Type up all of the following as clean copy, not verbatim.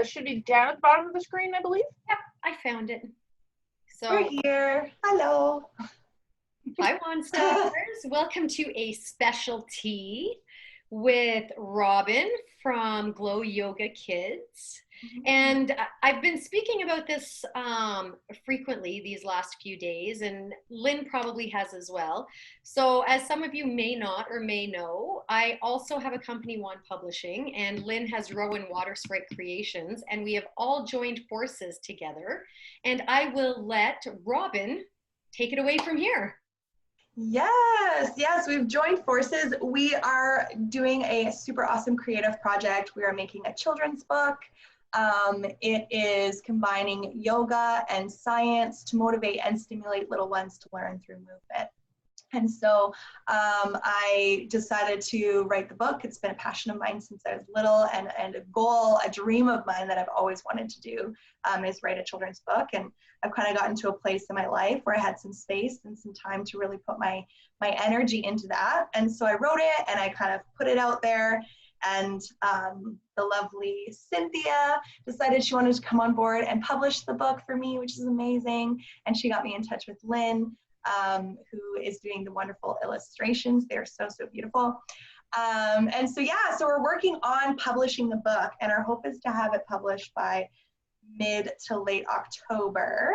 Should be down at the bottom of the screen, I believe. Yep, I found it. So We're here. Hello. hi, Wand Stars. Welcome to a special tea with Robyn from Glow Yoga Kids. And I've been speaking about this frequently these last few days, and Lynn probably has as well. So as some of you may not or may know, I also have a company, Wand Publishing, and Lynn has Rowan Watersprite Creations, and we have all joined forces together. And I will let Robyn take it away from here. Yes, we've joined forces. We are doing a super awesome creative project. We are making a children's book. It is combining yoga and science to motivate and stimulate little ones to learn through movement. And so I decided to write the book. It's been a passion of mine since I was little, and a goal, a dream of mine that I've always wanted to do is write a children's book. And I've kind of gotten to a place in my life where I had some space and some time to really put my energy into that. And so I wrote it and I kind of put it out there. And the lovely Cynthia decided she wanted to come on board and publish the book for me, which is amazing. And she got me in touch with Lynn, who is doing the wonderful illustrations. They're so, so beautiful. And so, yeah, so we're working on publishing the book, and our hope is to have it published by mid to late October.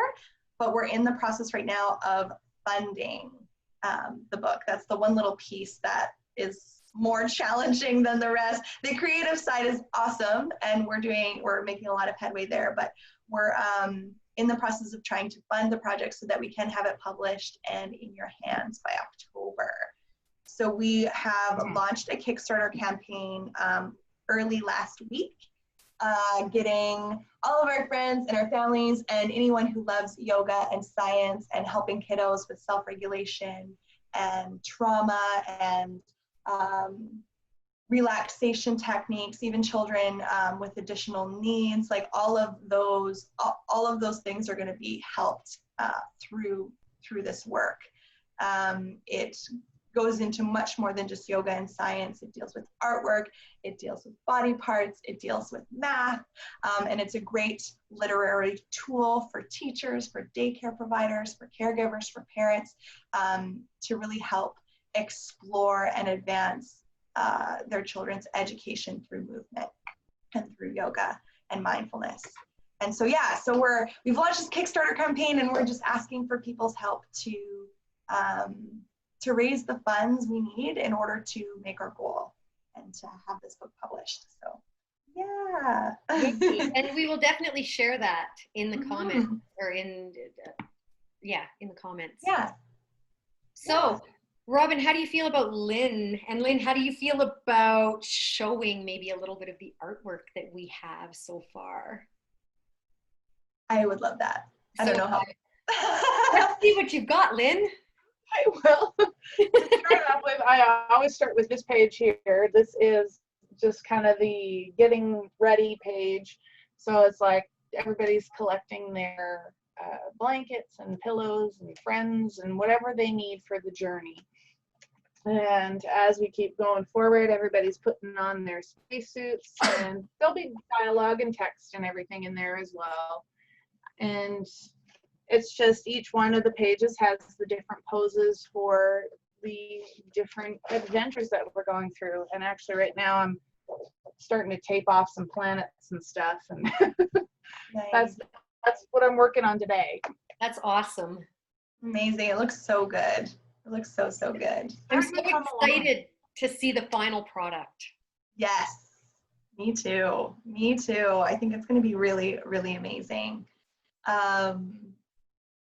But we're in the process right now of funding the book. That's the one little piece that is more challenging than the rest. The creative side is awesome, and we're making a lot of headway there, but we're in the process of trying to fund the project so that we can have it published and in your hands by October. So we have launched a Kickstarter campaign early last week, getting all of our friends and our families and anyone who loves yoga and science and helping kiddos with self-regulation and trauma and relaxation techniques, even children with additional needs, like all of those things are going to be helped through this work. It goes into much more than just yoga and science. It deals with artwork, it deals with body parts, it deals with math, and it's a great literary tool for teachers, for daycare providers, for caregivers, for parents, to really help explore and advance their children's education through movement and through yoga and mindfulness. And so, yeah, so we've launched this Kickstarter campaign, and we're just asking for people's help to raise the funds we need in order to make our goal and to have this book published. So, yeah. And we will definitely share that in the comments, or in the comments. Yeah. So, Robyn, how do you feel about Lynn? And Lynn, how do you feel about showing maybe a little bit of the artwork that we have so far? I would love that. I don't know how. Let's see what you've got, Lynn. I will. To start off with, I always start with this page here. This is just kind of the getting ready page. So it's like everybody's collecting their blankets and pillows and friends and whatever they need for the journey. And as we keep going forward, everybody's putting on their spacesuits, and there'll be dialogue and text and everything in there as well. And it's just each one of the pages has the different poses for the different adventures that we're going through. And actually right now I'm starting to tape off some planets and stuff, and Nice. that's what I'm working on today. That's awesome. Amazing. It looks so good. It looks so, so good. I'm so excited to see the final product. Yes, me too. Me too. I think it's going to be really, really amazing.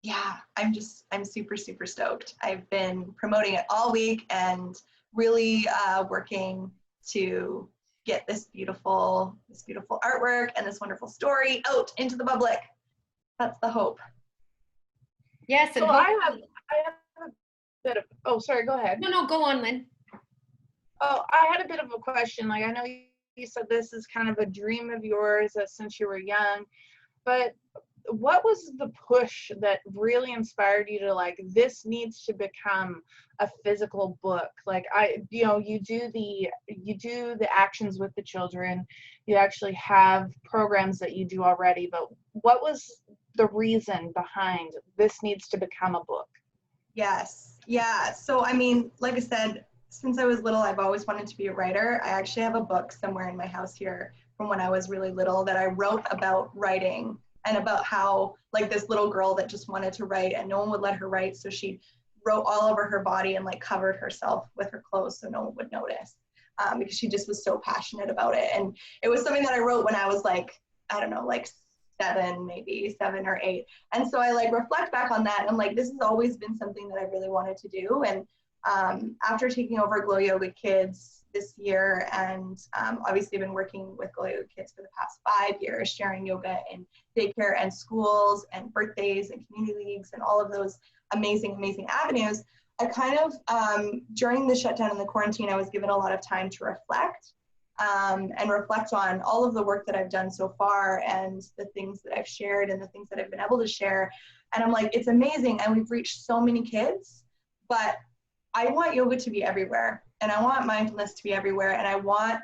Yeah, I'm super, super stoked. I've been promoting it all week and really working to get this beautiful artwork and this wonderful story out into the public. That's the hope. Yes, and so I have a bit of, oh, sorry, go ahead. No, go on, Lynn. Oh, I had a bit of a question. Like, I know you said this is kind of a dream of yours since you were young, but what was the push that really inspired you to like, this needs to become a physical book? Like you do the actions with the children, you actually have programs that you do already, but what was the reason behind this needs to become a book? Yes. Yeah. So, I mean, like I said, since I was little, I've always wanted to be a writer. I actually have a book somewhere in my house here from when I was really little that I wrote about writing and about how like this little girl that just wanted to write and no one would let her write. So she wrote all over her body and like covered herself with her clothes so no one would notice, because she just was so passionate about it. And it was something that I wrote when I was like, I don't know, like 7 or 8. And so I like reflect back on that and like, this has always been something that I really wanted to do. And after taking over Glow Yoga Kids this year, and obviously been working with Glow Yoga Kids for the past 5 years, sharing yoga in daycare and schools and birthdays and community leagues and all of those amazing, amazing avenues, I kind of, during the shutdown and the quarantine, I was given a lot of time to reflect and reflect on all of the work that I've done so far and the things that I've shared and the things that I've been able to share. And I'm like, it's amazing. And we've reached so many kids, but I want yoga to be everywhere. And I want mindfulness to be everywhere. And I want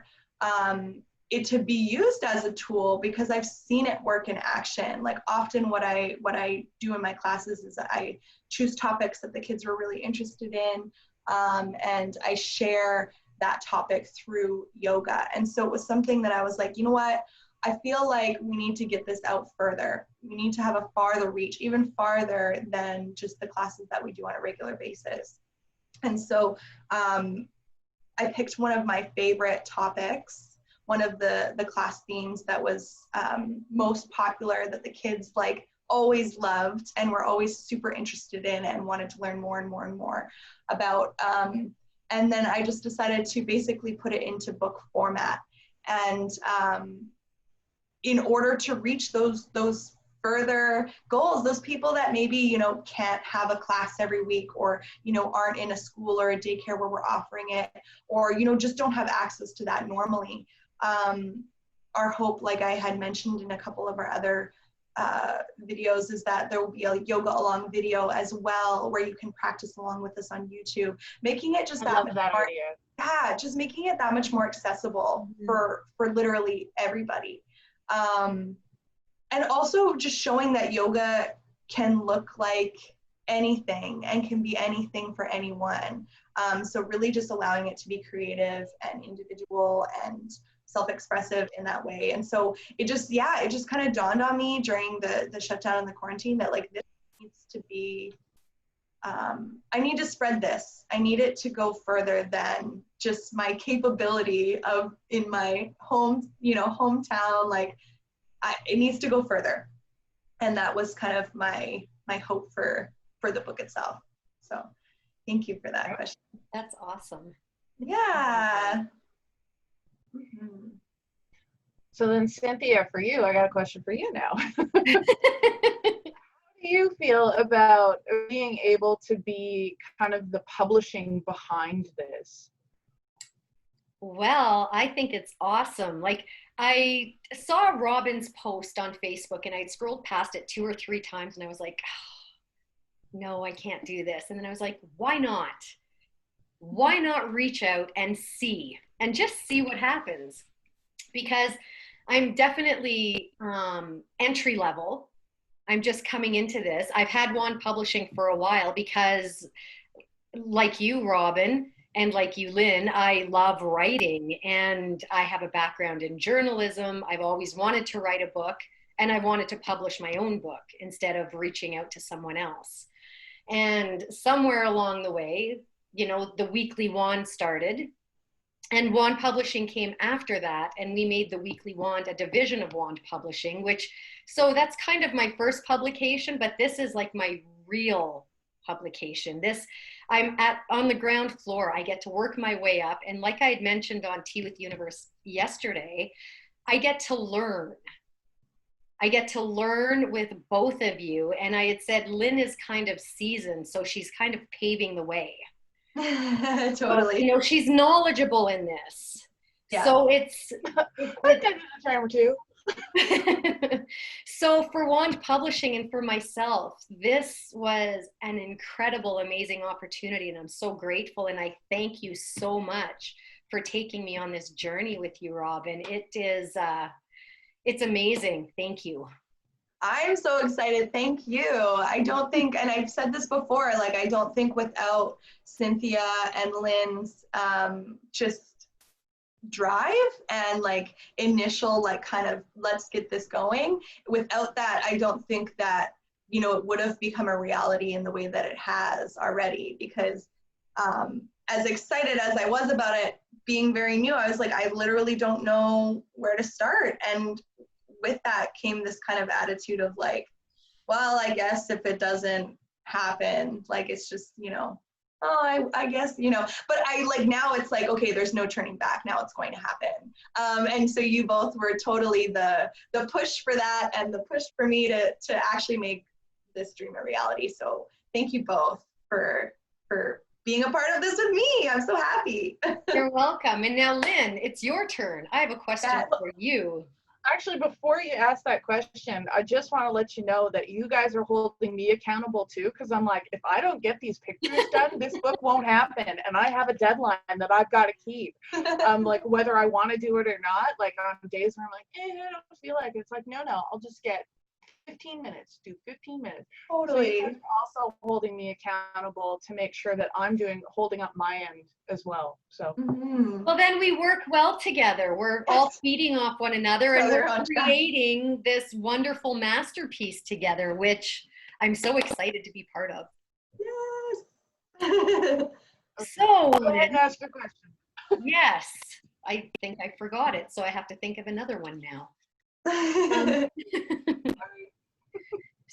it to be used as a tool because I've seen it work in action. Like often what I do in my classes is I choose topics that the kids are really interested in, and I share that topic through yoga. And so it was something that I was like, you know what, I feel like we need to get this out further. We need to have a farther reach, even farther than just the classes that we do on a regular basis. And so I picked one of my favorite topics, one of the class themes that was most popular, that the kids like always loved and were always super interested in and wanted to learn more and more and more about. And then I just decided to basically put it into book format. And in order to reach those further goals, those people that maybe, you know, can't have a class every week, or, you know, aren't in a school or a daycare where we're offering it, or, you know, just don't have access to that normally. Our hope, like I had mentioned in a couple of our other videos, is that there will be a yoga along video as well, where you can practice along with us on YouTube, making it just just making it that much more accessible for literally everybody. And also just showing that yoga can look like anything and can be anything for anyone. So really just allowing it to be creative and individual and self-expressive in that way. And so it just kind of dawned on me during the shutdown and the quarantine that like this needs to be, I need to spread this. I need it to go further than just my capability of in my hometown. Like it needs to go further. And that was kind of my hope for the book itself. So thank you for that question. That's awesome. Yeah. Mm-hmm. So then, Cynthia, for you, I got a question for you now. How do you feel about being able to be kind of the publishing behind this? Well, I think it's awesome. Like, I saw Robyn's post on Facebook and I'd scrolled past it 2 or 3 times and I was like, oh, no, I can't do this. And then I was like, why not? Why not reach out and see, and just see what happens? Because I'm definitely entry level. I'm just coming into this. I've had Wand Publishing for a while because, like you, Robyn, and like you, Lynn, I love writing and I have a background in journalism. I've always wanted to write a book and I wanted to publish my own book instead of reaching out to someone else. And somewhere along the way, you know, the Weekly Wand started, and Wand Publishing came after that, and we made the Weekly Wand a division of Wand Publishing, so that's kind of my first publication, but this is like my real publication. I'm on the ground floor. I get to work my way up, and like I had mentioned on Tea with Universe yesterday, I get to learn. I get to learn with both of you, and I had said Lynn is kind of seasoned, so she's kind of paving the way. Totally. You know, she's knowledgeable in this. Yeah. So it's I've done it a time or two. So for Wand Publishing and for myself, this was an incredible, amazing opportunity, and I'm so grateful, and I thank you so much for taking me on this journey with you, Robyn. It is, it's amazing. Thank you. I'm so excited. Thank you. I don't think, and I've said this before, like, I don't think without Cynthia and Lynn's just drive and like initial, like, kind of, let's get this going. Without that, I don't think that, you know, it would have become a reality in the way that it has already, because as excited as I was about it being very new, I was like, I literally don't know where to start. And with that came this kind of attitude of like, well, I guess if it doesn't happen, like, it's just, you know, oh, I guess, you know, but I like, now it's like, okay, there's no turning back. Now it's going to happen. And so you both were totally the push for that, and the push for me to actually make this dream a reality. So thank you both for being a part of this with me. I'm so happy. You're welcome. And now, Lynn, it's your turn. I have a question for you. Actually, before you ask that question, I just want to let you know that you guys are holding me accountable too, because I'm like, if I don't get these pictures done, this book won't happen, and I have a deadline that I've got to keep. Like, whether I want to do it or not, like on days where I'm like, I don't feel like it. It's like, no, I'll just get 15 minutes, do 15 minutes. Totally. So you're also holding me accountable to make sure that I'm holding up my end as well. So. Well, then we work well together. We're all feeding off one another, and we're creating this wonderful masterpiece together, which I'm so excited to be part of. Yes. So, go ahead and ask your question. Yes, I think I forgot it, so I have to think of another one now.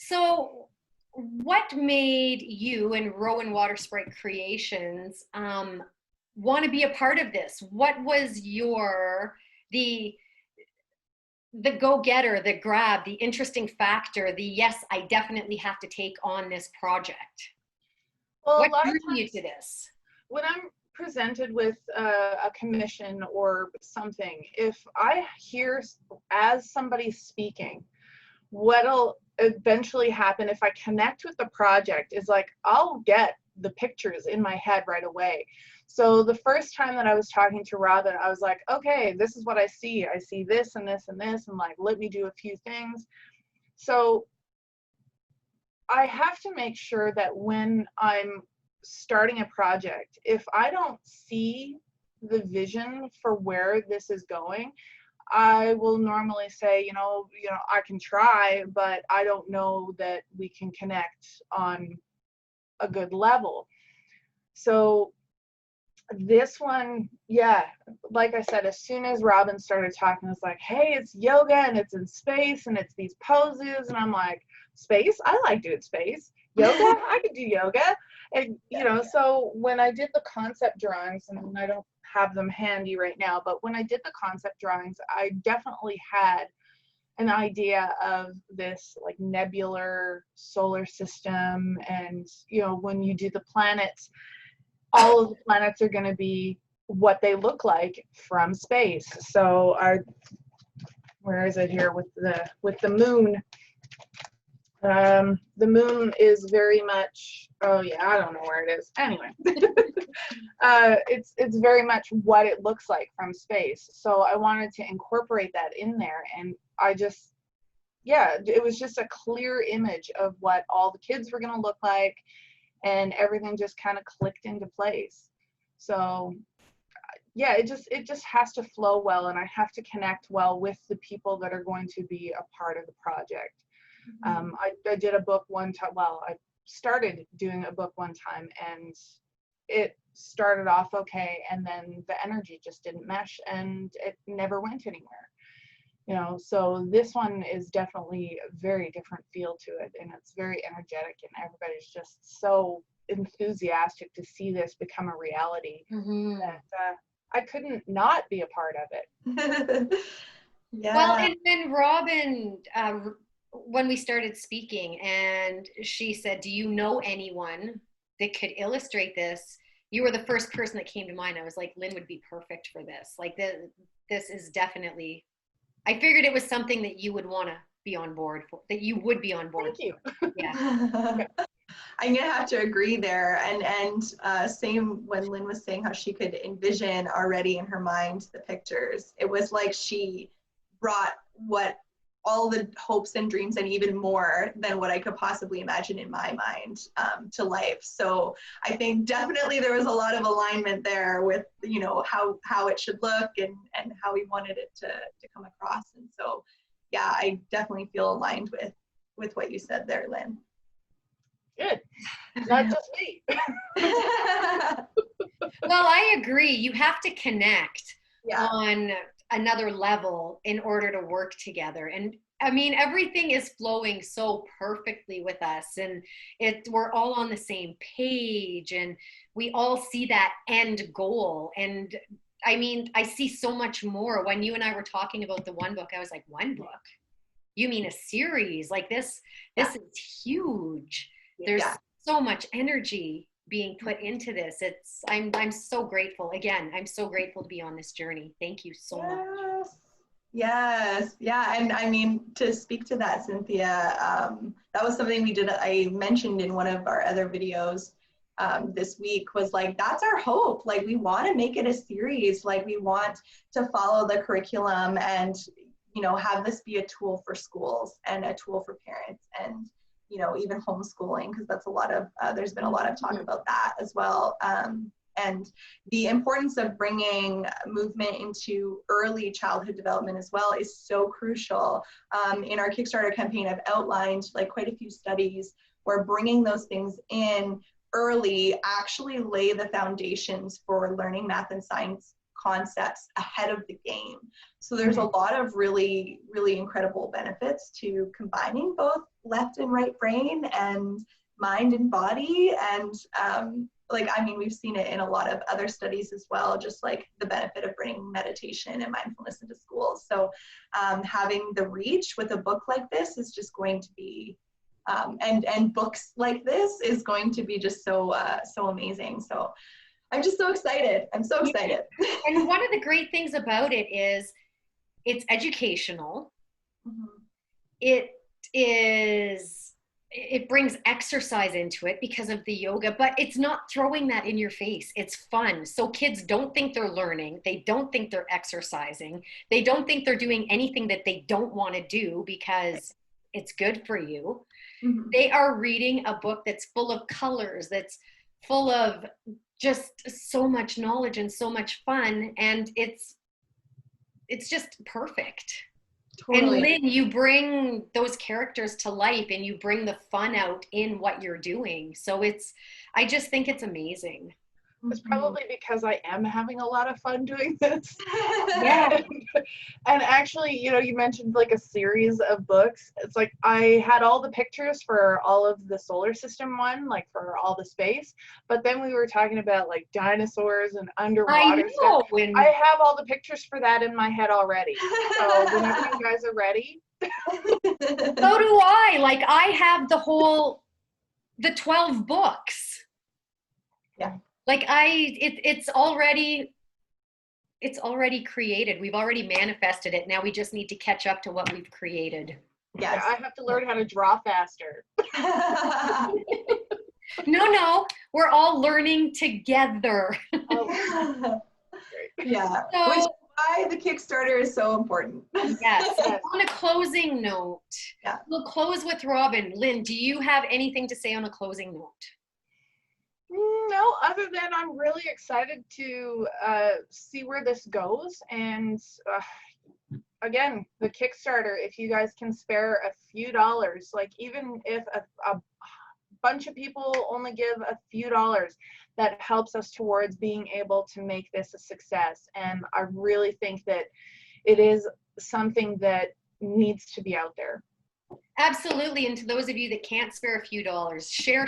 So what made you and Rowan Watersprite Creations want to be a part of this? What was the go-getter, the grab, the interesting factor, the yes, I definitely have to take on this project? Well, what a lot drew of times, you to this? When I'm presented with a commission or something, if I hear as somebody speaking, what'll eventually happen if I connect with the project is like, I'll get the pictures in my head right away. So the first time that I was talking to Robyn, I was like, okay, this is what I see. I see this and this and this, and like, let me do a few things. So I have to make sure that when I'm starting a project, if I don't see the vision for where this is going, I will normally say, you know, I can try, but I don't know that we can connect on a good level. So this one, yeah, like I said, as soon as Robyn started talking, it's like, hey, it's yoga and it's in space and it's these poses, and I'm like, space? I like doing space. Yoga? I could do yoga. And so when I did the concept drawings, and I don't have them handy right now, but when I did the concept drawings, I definitely had an idea of this like nebular solar system, and when you do the planets, all of the planets are going to be what they look like from space. So where is it here with the moon? The moon is very much, oh yeah, I don't know where it is. Anyway, it's very much what it looks like from space. So I wanted to incorporate that in there, and it was just a clear image of what all the kids were going to look like, and everything just kind of clicked into place. So yeah, it just has to flow well, and I have to connect well with the people that are going to be a part of the project. I did a book one time. Well, I started doing a book one time, and it started off okay, and then the energy just didn't mesh, and it never went anywhere. So this one is definitely a very different feel to it, and it's very energetic, and everybody's just so enthusiastic to see this become a reality that I couldn't not be a part of it. Yeah. Well, and then Robyn, when we started speaking, and she said, do you know anyone that could illustrate this? You were the first person that came to mind. I was like, Lynn would be perfect for this. Like, this is definitely I figured it was something that you would want to be on board for, that you would be on board. Thank you. Yeah. I'm gonna have to agree there, and same when Lynn was saying how she could envision already in her mind the pictures. It was like she brought what all the hopes and dreams and even more than what I could possibly imagine in my mind to life. So I think definitely there was a lot of alignment there with, you know, how it should look and how we wanted it to come across. And so, yeah, I definitely feel aligned with what you said there, Lynn. Good. Not just me. Well, I agree. You have to connect Yeah. on another level in order to work together. And I mean, everything is flowing so perfectly with us, and we're all on the same page, and we all see that end goal. And I mean, I see so much more. When you and I were talking about the one book, I was like, one book? You mean a series? Like this is huge. There's so much energy being put into this. I'm so grateful. Again, I'm so grateful to be on this journey. Thank you so much. Yes. Yeah. And I mean, to speak to that, Cynthia, that was something I mentioned in one of our other videos this week, was like, that's our hope. Like, we want to make it a series. Like, we want to follow the curriculum and, you know, have this be a tool for schools and a tool for parents, and, you know, even homeschooling, because that's a lot of, there's been a lot of talk about that as well. And the importance of bringing movement into early childhood development as well is so crucial. In our Kickstarter campaign, I've outlined like quite a few studies where bringing those things in early actually lay the foundations for learning math and science concepts ahead of the game. So there's a lot of really, really incredible benefits to combining both left and right brain and mind and body. And like, I mean, we've seen it in a lot of other studies as well, just like the benefit of bringing meditation and mindfulness into schools. So having the reach with a book like this is just going to be, and books like this is going to be just so amazing. So I'm just so excited. I'm so excited. And one of the great things about it is it's educational. It brings exercise into it because of the yoga, but it's not throwing that in your face. It's fun. So kids don't think they're learning. They don't think they're exercising. They don't think they're doing anything that they don't want to do because it's good for you. They are reading a book that's full of colors, that's full of just so much knowledge and so much fun. And it's just perfect. Totally. And Lynn, you bring those characters to life and you bring the fun out in what you're doing. So I just think it's amazing. It's probably because I am having a lot of fun doing this. Yeah. And actually, you know, you mentioned like a series of books. It's like I had all the pictures for all of the solar system one, like for all the space. But then we were talking about like dinosaurs and underwater stuff. I have all the pictures for that in my head already. So whenever you guys are ready. So do I. Like, I have the 12 books. Yeah. Like it's already created. We've already manifested it. Now we just need to catch up to what we've created. Yes. Yeah, I have to learn how to draw faster. No, we're all learning together. Yeah. So, which is why the Kickstarter is so important. Yes. On a closing note, we'll close with Robyn. Lynn, do you have anything to say on a closing note? No, other than I'm really excited to see where this goes. And again, the Kickstarter, if you guys can spare a few dollars, like even if a bunch of people only give a few dollars, that helps us towards being able to make this a success. And I really think that it is something that needs to be out there. Absolutely. And to those of you that can't spare a few dollars, share.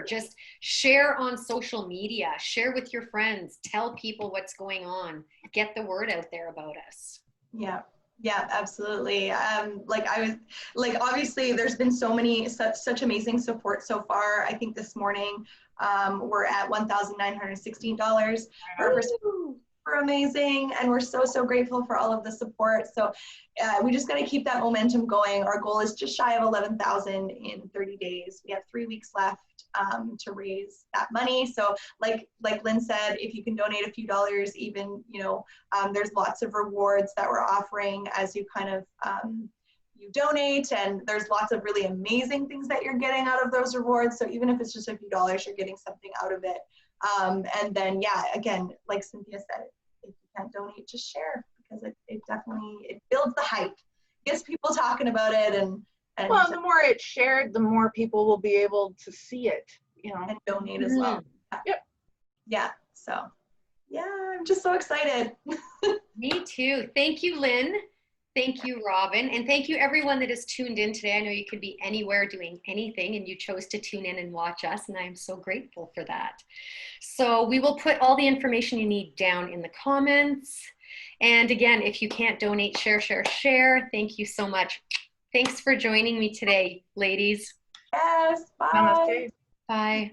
Just share on social media, share with your friends, tell people what's going on, get the word out there about us. Yeah, absolutely. Obviously there's been such amazing support so far. I think this morning we're at $1,916 for super amazing, and we're so, so grateful for all of the support. So we just got to keep that momentum going. Our goal is just shy of 11,000 in 30 days. We have 3 weeks left to raise that money. So like Lynn said, if you can donate a few dollars, even, you know, there's lots of rewards that we're offering as you kind of you donate, and there's lots of really amazing things that you're getting out of those rewards. So even if it's just a few dollars, you're getting something out of it. And then, yeah, again, like Cynthia said, if you can't donate, just share, because it definitely, it builds the hype, gets people talking about it, and well, the more it's shared, the more people will be able to see it, you know, and donate as well. Yep. Yeah. So yeah, I'm just so excited. Me too. Thank you, Lynn. Thank you, Robyn. And thank you, everyone that has tuned in today. I know you could be anywhere doing anything, and you chose to tune in and watch us, and I am so grateful for that. So we will put all the information you need down in the comments. And again, if you can't donate, share, share, share. Thank you so much. Thanks for joining me today, ladies. Yes. Bye. Namaste. Bye.